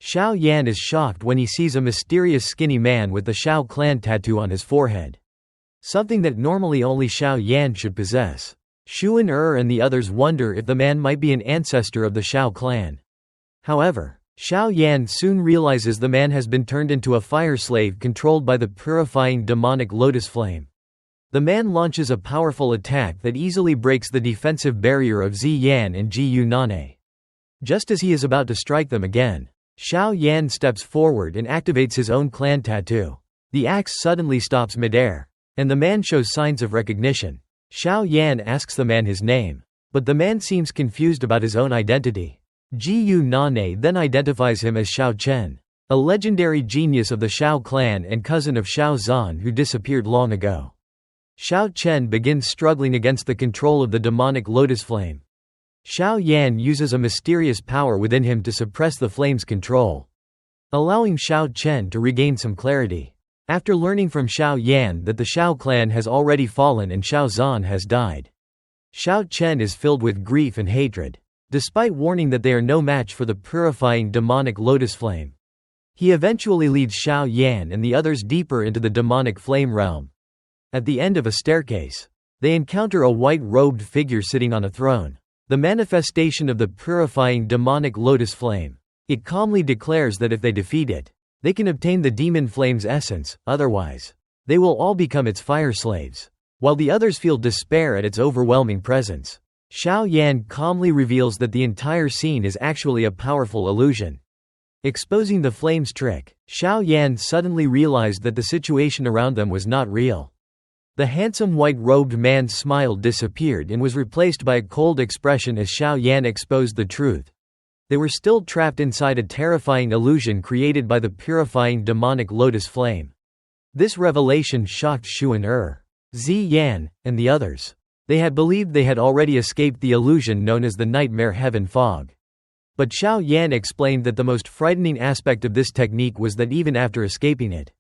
Xiao Yan is shocked when he sees a mysterious skinny man with the Xiao clan tattoo on his forehead. Something that normally only Xiao Yan should possess. Xuan and the others wonder if the man might be an ancestor of the Xiao clan. However, Xiao Yan soon realizes the man has been turned into a fire slave controlled by the purifying demonic lotus flame. The man launches a powerful attack that easily breaks the defensive barrier of Zi Yan and Ji Yunane. Just as he is about to strike them again, Xiao Yan steps forward and activates his own clan tattoo. The axe suddenly stops midair, and the man shows signs of recognition. Xiao Yan asks the man his name, but the man seems confused about his own identity. Ji Yunane then identifies him as Xiao Chen, a legendary genius of the Xiao clan and cousin of Xiao Zhan who disappeared long ago. Xiao Chen begins struggling against the control of the demonic lotus flame. Xiao Yan uses a mysterious power within him to suppress the flame's control, allowing Xiao Chen to regain some clarity. After learning from Xiao Yan that the Xiao clan has already fallen and Xiao Zhan has died, Xiao Chen is filled with grief and hatred. Despite warning that they are no match for the purifying demonic lotus flame, he eventually leads Xiao Yan and the others deeper into the demonic flame realm. At the end of a staircase, they encounter a white-robed figure sitting on a throne, the manifestation of the purifying demonic lotus flame. It calmly declares that if they defeat it, they can obtain the demon flame's essence, otherwise, they will all become its fire slaves. While the others feel despair at its overwhelming presence, Xiao Yan calmly reveals that the entire scene is actually a powerful illusion. Exposing the flame's trick, Xiao Yan suddenly realized that the situation around them was not real. The handsome white-robed man's smile disappeared and was replaced by a cold expression as Xiao Yan exposed the truth. They were still trapped inside a terrifying illusion created by the purifying demonic lotus flame. This revelation shocked Xuan, Zi Yan, and the others. They had believed they had already escaped the illusion known as the nightmare heaven fog. But Xiao Yan explained that the most frightening aspect of this technique was that even after escaping it,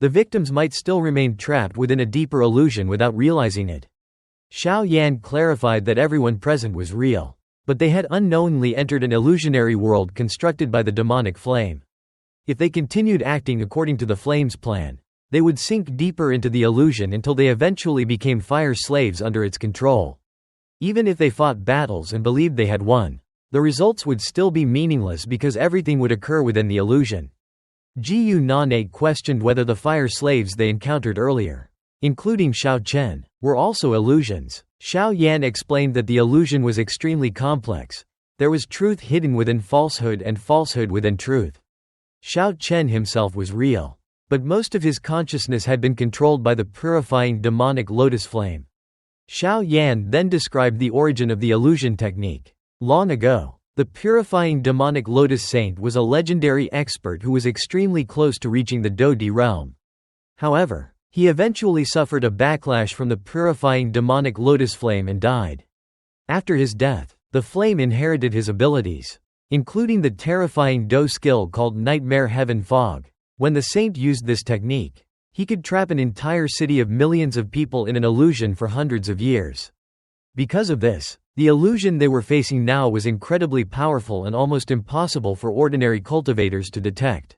the victims might still remain trapped within a deeper illusion without realizing it. Xiao Yan clarified that everyone present was real, but they had unknowingly entered an illusionary world constructed by the demonic flame. If they continued acting according to the flame's plan, they would sink deeper into the illusion until they eventually became fire slaves under its control. Even if they fought battles and believed they had won, the results would still be meaningless because everything would occur within the illusion. Ji Yunane questioned whether the fire slaves they encountered earlier, including Xiao Chen, were also illusions. Xiao Yan explained that the illusion was extremely complex. There was truth hidden within falsehood and falsehood within truth. Xiao Chen himself was real, but most of his consciousness had been controlled by the purifying demonic lotus flame. Xiao Yan then described the origin of the illusion technique. Long ago, the purifying demonic lotus saint was a legendary expert who was extremely close to reaching the Dodi realm. However, he eventually suffered a backlash from the purifying demonic lotus flame and died. After his death, the flame inherited his abilities, including the terrifying Do skill called Nightmare Heaven Fog. When the saint used this technique, he could trap an entire city of millions of people in an illusion for hundreds of years. Because of this, the illusion they were facing now was incredibly powerful and almost impossible for ordinary cultivators to detect.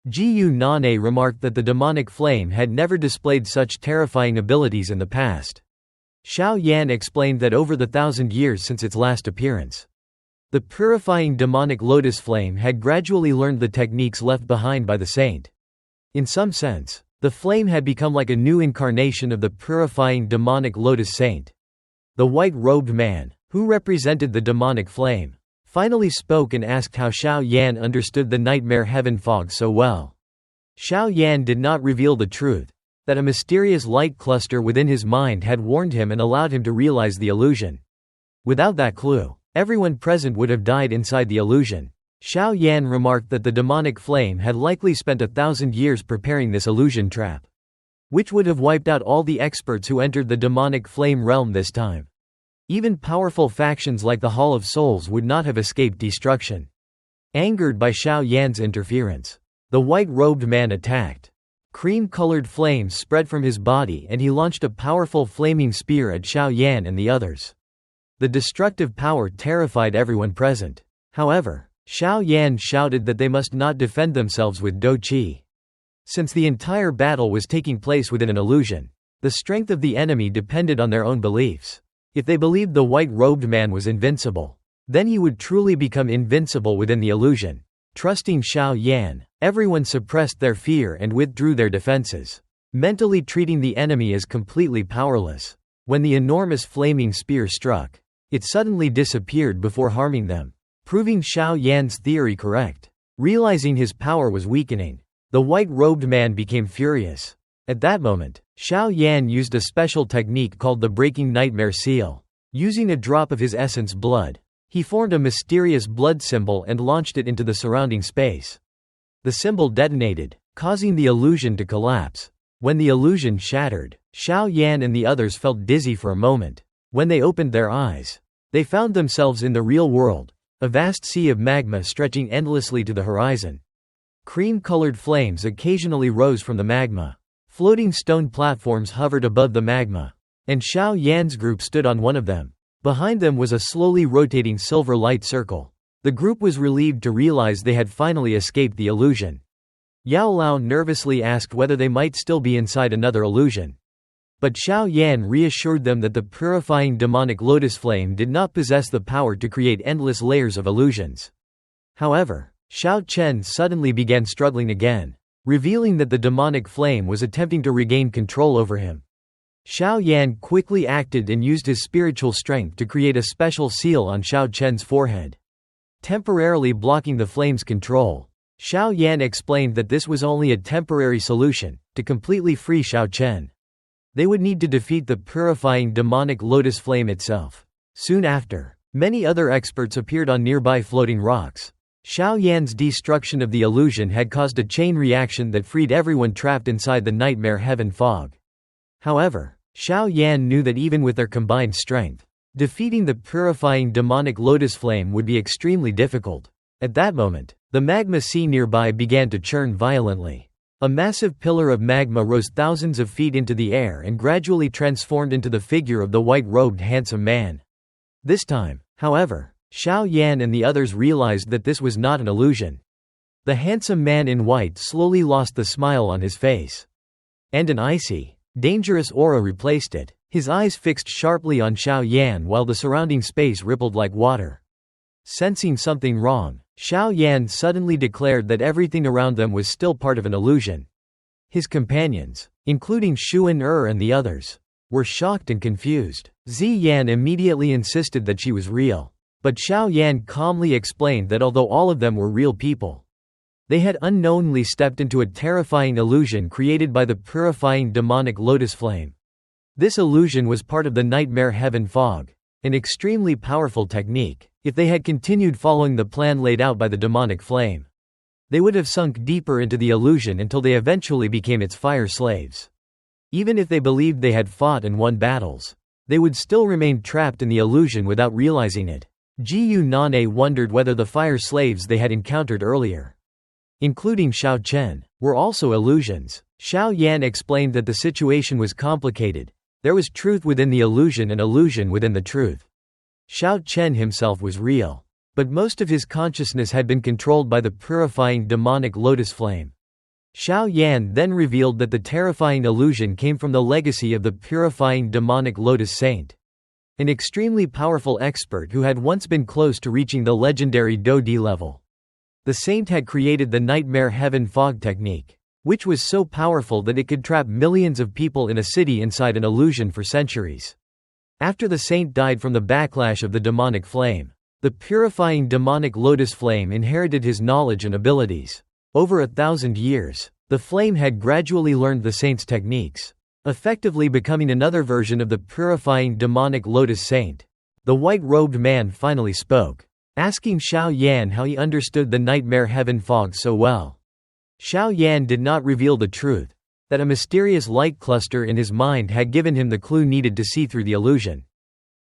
Ji Yunane remarked that the demonic flame had never displayed such terrifying abilities in the past. Xiao Yan explained that over the 1,000 years since its last appearance, the purifying demonic lotus flame had gradually learned the techniques left behind by the saint. In some sense, the flame had become like a new incarnation of the purifying demonic lotus saint. The white-robed man, who represented the demonic flame, finally spoke and asked how Xiao Yan understood the nightmare heaven fog so well. Xiao Yan did not reveal the truth, that a mysterious light cluster within his mind had warned him and allowed him to realize the illusion. Without that clue, everyone present would have died inside the illusion. Xiao Yan remarked that the demonic flame had likely spent 1,000 years preparing this illusion trap, which would have wiped out all the experts who entered the demonic flame realm this time. Even powerful factions like the Hall of Souls would not have escaped destruction. Angered by Xiao Yan's interference, the white-robed man attacked. Cream-colored flames spread from his body and he launched a powerful flaming spear at Xiao Yan and the others. The destructive power terrified everyone present. However, Xiao Yan shouted that they must not defend themselves with Do Qi. Since the entire battle was taking place within an illusion, the strength of the enemy depended on their own beliefs. If they believed the white-robed man was invincible, then he would truly become invincible within the illusion. Trusting Xiao Yan, everyone suppressed their fear and withdrew their defenses, mentally treating the enemy as completely powerless. When the enormous flaming spear struck, it suddenly disappeared before harming them, proving Xiao Yan's theory correct. Realizing his power was weakening, the white-robed man became furious. At that moment, Xiao Yan used a special technique called the Breaking Nightmare Seal. Using a drop of his essence blood, he formed a mysterious blood symbol and launched it into the surrounding space. The symbol detonated, causing the illusion to collapse. When the illusion shattered, Xiao Yan and the others felt dizzy for a moment. When they opened their eyes, they found themselves in the real world, a vast sea of magma stretching endlessly to the horizon. Cream-colored flames occasionally rose from the magma. Floating stone platforms hovered above the magma, and Xiao Yan's group stood on one of them. Behind them was a slowly rotating silver light circle. The group was relieved to realize they had finally escaped the illusion. Yao Lao nervously asked whether they might still be inside another illusion. But Xiao Yan reassured them that the purifying demonic lotus flame did not possess the power to create endless layers of illusions. However, Xiao Chen suddenly began struggling again, revealing that the demonic flame was attempting to regain control over him. Xiao Yan quickly acted and used his spiritual strength to create a special seal on Xiao Chen's forehead, temporarily blocking the flame's control. Xiao Yan explained that this was only a temporary solution. To completely free Xiao Chen, they would need to defeat the purifying demonic lotus flame itself. Soon after, many other experts appeared on nearby floating rocks. Xiao Yan's destruction of the illusion had caused a chain reaction that freed everyone trapped inside the nightmare heaven fog. However, Xiao Yan knew that even with their combined strength, defeating the purifying demonic lotus flame would be extremely difficult. At that moment, the magma sea nearby began to churn violently. A massive pillar of magma rose thousands of feet into the air and gradually transformed into the figure of the white-robed handsome man. This time, however, Xiao Yan and the others realized that this was not an illusion. The handsome man in white slowly lost the smile on his face, and an icy, dangerous aura replaced it. His eyes fixed sharply on Xiao Yan while the surrounding space rippled like water. Sensing something wrong, Xiao Yan suddenly declared that everything around them was still part of an illusion. His companions, including Xuan and the others, were shocked and confused. Zi Yan immediately insisted that she was real. But Xiao Yan calmly explained that although all of them were real people, they had unknowingly stepped into a terrifying illusion created by the purifying demonic lotus flame. This illusion was part of the nightmare heaven fog, an extremely powerful technique. If they had continued following the plan laid out by the demonic flame, they would have sunk deeper into the illusion until they eventually became its fire slaves. Even if they believed they had fought and won battles, they would still remain trapped in the illusion without realizing it. Jiyu Nane wondered whether the fire slaves they had encountered earlier, including Xiao Chen, were also illusions. Xiao Yan explained that the situation was complicated. There was truth within the illusion and illusion within the truth. Xiao Chen himself was real, but most of his consciousness had been controlled by the purifying demonic lotus flame. Xiao Yan then revealed that the terrifying illusion came from the legacy of the purifying demonic lotus saint, an extremely powerful expert who had once been close to reaching the legendary Do-Di level. The saint had created the nightmare heaven fog technique, which was so powerful that it could trap millions of people in a city inside an illusion for centuries. After the saint died from the backlash of the demonic flame, the purifying demonic lotus flame inherited his knowledge and abilities. Over 1,000 years, the flame had gradually learned the saint's techniques, effectively becoming another version of the purifying demonic lotus saint. The white-robed man finally spoke, asking Xiao Yan how he understood the nightmare heaven fog so well. Xiao Yan did not reveal the truth, that a mysterious light cluster in his mind had given him the clue needed to see through the illusion.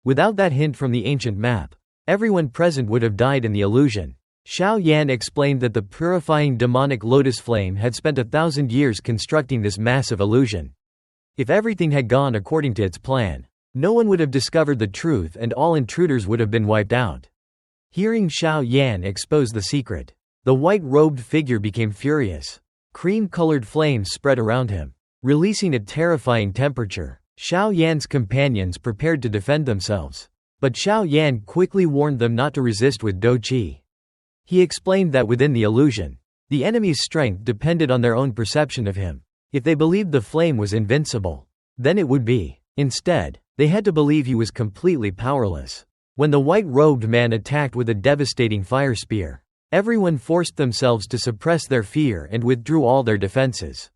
Without that hint from the ancient map, everyone present would have died in the illusion. Xiao Yan explained that the purifying demonic lotus flame had spent 1,000 years constructing this massive illusion. If everything had gone according to its plan, no one would have discovered the truth and all intruders would have been wiped out. Hearing Xiao Yan expose the secret, the white-robed figure became furious. Cream-colored flames spread around him, releasing a terrifying temperature. Xiao Yan's companions prepared to defend themselves. But Xiao Yan quickly warned them not to resist with Do Qi. He explained that within the illusion, the enemy's strength depended on their own perception of him. If they believed the flame was invincible, then it would be. Instead, they had to believe he was completely powerless. When the white-robed man attacked with a devastating fire spear, everyone forced themselves to suppress their fear and withdrew all their defenses.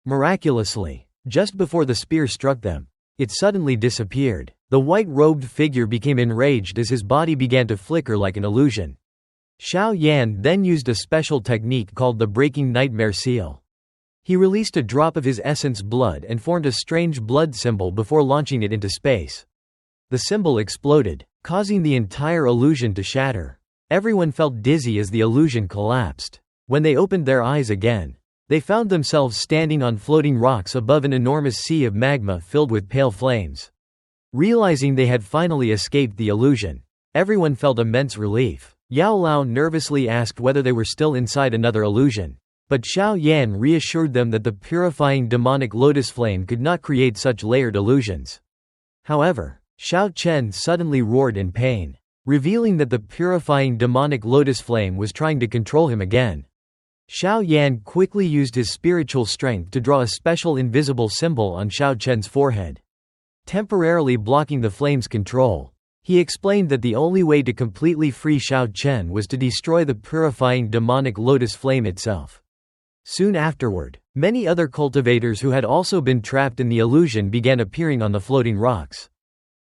Miraculously, just before the spear struck them, it suddenly disappeared. The white-robed figure became enraged as his body began to flicker like an illusion. Xiao Yan then used a special technique called the breaking nightmare seal. He released a drop of his essence blood and formed a strange blood symbol before launching it into space. The symbol exploded, causing the entire illusion to shatter. Everyone felt dizzy as the illusion collapsed. When they opened their eyes again, they found themselves standing on floating rocks above an enormous sea of magma filled with pale flames. Realizing they had finally escaped the illusion, everyone felt immense relief. Yao Lao nervously asked whether they were still inside another illusion, but Xiao Yan reassured them that the purifying demonic lotus flame could not create such layered illusions. However, Xiao Chen suddenly roared in pain, revealing that the purifying demonic lotus flame was trying to control him again. Xiao Yan quickly used his spiritual strength to draw a special invisible symbol on Xiao Chen's forehead, temporarily blocking the flame's control. He explained that the only way to completely free Xiao Chen was to destroy the purifying demonic lotus flame itself. Soon afterward, many other cultivators who had also been trapped in the illusion began appearing on the floating rocks.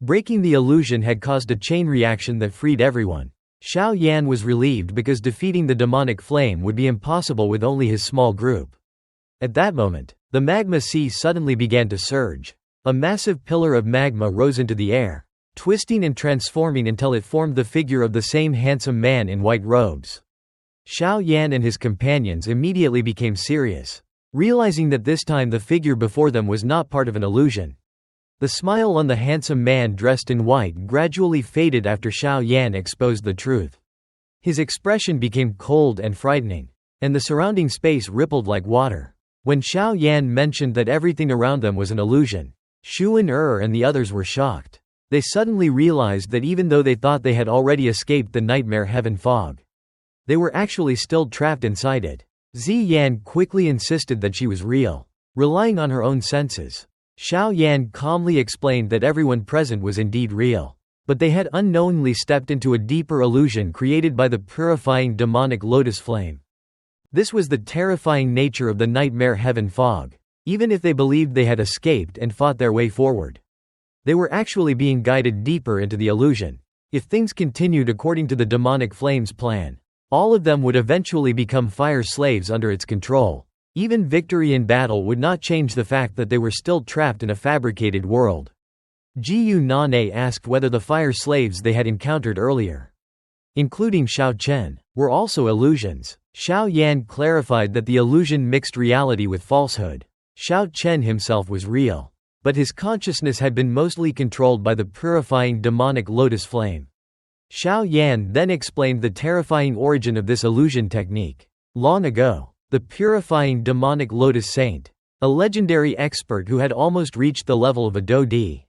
Breaking the illusion had caused a chain reaction that freed everyone. Xiao Yan was relieved because defeating the demonic flame would be impossible with only his small group. At that moment, the magma sea suddenly began to surge. A massive pillar of magma rose into the air, twisting and transforming until it formed the figure of the same handsome man in white robes. Xiao Yan and his companions immediately became serious, realizing that this time the figure before them was not part of an illusion. The smile on the handsome man dressed in white gradually faded after Xiao Yan exposed the truth. His expression became cold and frightening, and the surrounding space rippled like water. When Xiao Yan mentioned that everything around them was an illusion, Xu and the others were shocked. They suddenly realized that even though they thought they had already escaped the nightmare heaven fog, they were actually still trapped inside it. Zi Yan quickly insisted that she was real, relying on her own senses. Xiao Yan calmly explained that everyone present was indeed real, but they had unknowingly stepped into a deeper illusion created by the purifying demonic lotus flame. This was the terrifying nature of the nightmare heaven fog. Even if they believed they had escaped and fought their way forward, they were actually being guided deeper into the illusion. If things continued according to the demonic flame's plan, all of them would eventually become fire slaves under its control. Even victory in battle would not change the fact that they were still trapped in a fabricated world. Jiyu Nane asked whether the fire slaves they had encountered earlier, including Xiao Chen, were also illusions. Xiao Yan clarified that the illusion mixed reality with falsehood. Xiao Chen himself was real, but his consciousness had been mostly controlled by the purifying demonic lotus flame. Xiao Yan then explained the terrifying origin of this illusion technique. Long ago, the purifying demonic lotus saint, a legendary expert who had almost reached the level of a Dodi,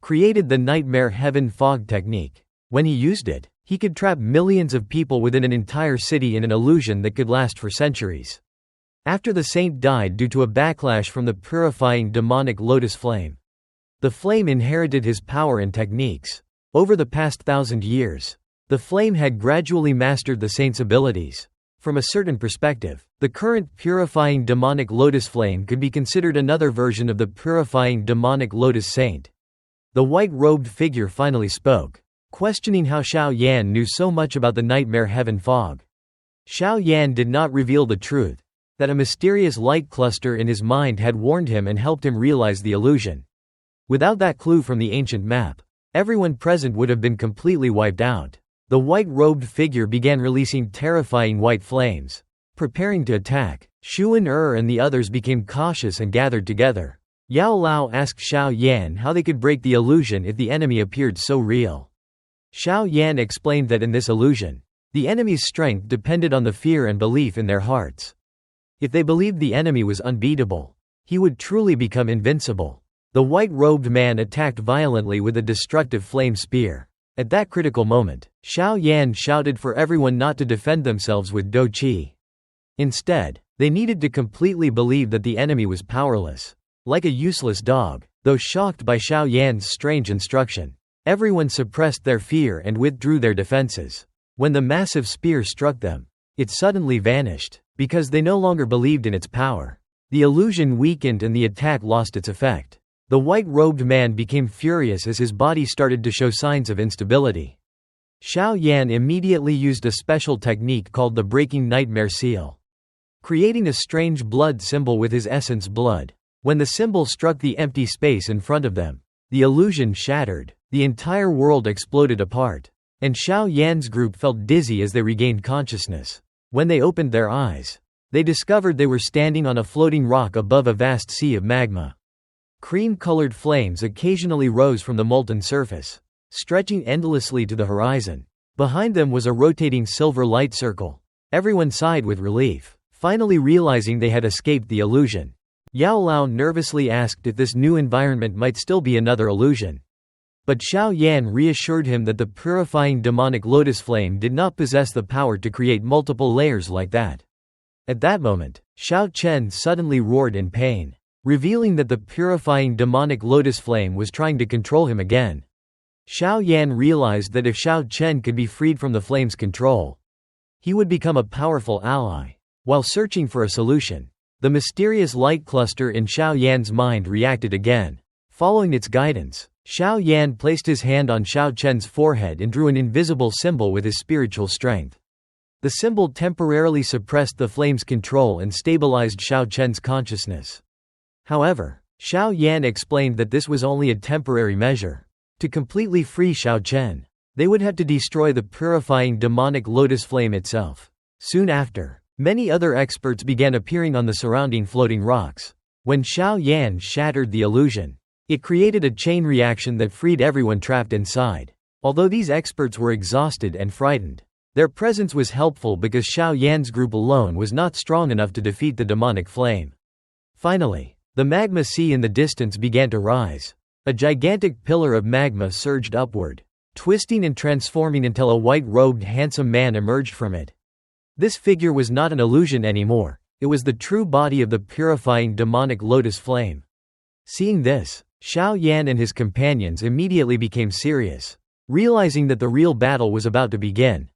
created the nightmare heaven fog technique. When he used it, he could trap millions of people within an entire city in an illusion that could last for centuries. After the saint died due to a backlash from the purifying demonic lotus flame, the flame inherited his power and techniques. Over the past 1,000 years, the flame had gradually mastered the saint's abilities. From a certain perspective, the current purifying demonic lotus flame could be considered another version of the purifying demonic lotus saint. The white-robed figure finally spoke, questioning how Xiao Yan knew so much about the nightmare heaven fog. Xiao Yan did not reveal the truth, that a mysterious light cluster in his mind had warned him and helped him realize the illusion. Without that clue from the ancient map, everyone present would have been completely wiped out. The white-robed figure began releasing terrifying white flames, preparing to attack. Xu and the others became cautious and gathered together. Yao Lao asked Xiao Yan how they could break the illusion if the enemy appeared so real. Xiao Yan explained that in this illusion, the enemy's strength depended on the fear and belief in their hearts. If they believed the enemy was unbeatable, he would truly become invincible. The white-robed man attacked violently with a destructive flame spear. At that critical moment, Xiao Yan shouted for everyone not to defend themselves with Do Qi. Instead, they needed to completely believe that the enemy was powerless. Like a useless dog, though shocked by Xiao Yan's strange instruction, everyone suppressed their fear and withdrew their defenses. When the massive spear struck them, it suddenly vanished, because they no longer believed in its power. The illusion weakened and the attack lost its effect. The white-robed man became furious as his body started to show signs of instability. Xiao Yan immediately used a special technique called the breaking nightmare seal, creating a strange blood symbol with his essence blood. When the symbol struck the empty space in front of them, the illusion shattered, the entire world exploded apart, and Xiao Yan's group felt dizzy as they regained consciousness. When they opened their eyes, they discovered they were standing on a floating rock above a vast sea of magma. Cream-colored flames occasionally rose from the molten surface, stretching endlessly to the horizon. Behind them was a rotating silver light circle. Everyone sighed with relief, finally realizing they had escaped the illusion. Yao Lao nervously asked if this new environment might still be another illusion. But Xiao Yan reassured him that the purifying demonic lotus flame did not possess the power to create multiple layers like that. At that moment, Xiao Chen suddenly roared in pain, revealing that the purifying demonic lotus flame was trying to control him again. Xiao Yan realized that if Xiao Chen could be freed from the flame's control, he would become a powerful ally. While searching for a solution, the mysterious light cluster in Xiao Yan's mind reacted again. Following its guidance, Xiao Yan placed his hand on Xiao Chen's forehead and drew an invisible symbol with his spiritual strength. The symbol temporarily suppressed the flame's control and stabilized Xiao Chen's consciousness. However, Xiao Yan explained that this was only a temporary measure. To completely free Xiao Chen, they would have to destroy the purifying demonic lotus flame itself. Soon after, many other experts began appearing on the surrounding floating rocks. When Xiao Yan shattered the illusion, it created a chain reaction that freed everyone trapped inside. Although these experts were exhausted and frightened, their presence was helpful because Xiao Yan's group alone was not strong enough to defeat the demonic flame. Finally, the magma sea in the distance began to rise. A gigantic pillar of magma surged upward, twisting and transforming until a white-robed handsome man emerged from it. This figure was not an illusion anymore, it was the true body of the purifying demonic lotus flame. Seeing this, Xiao Yan and his companions immediately became serious. Realizing that the real battle was about to begin,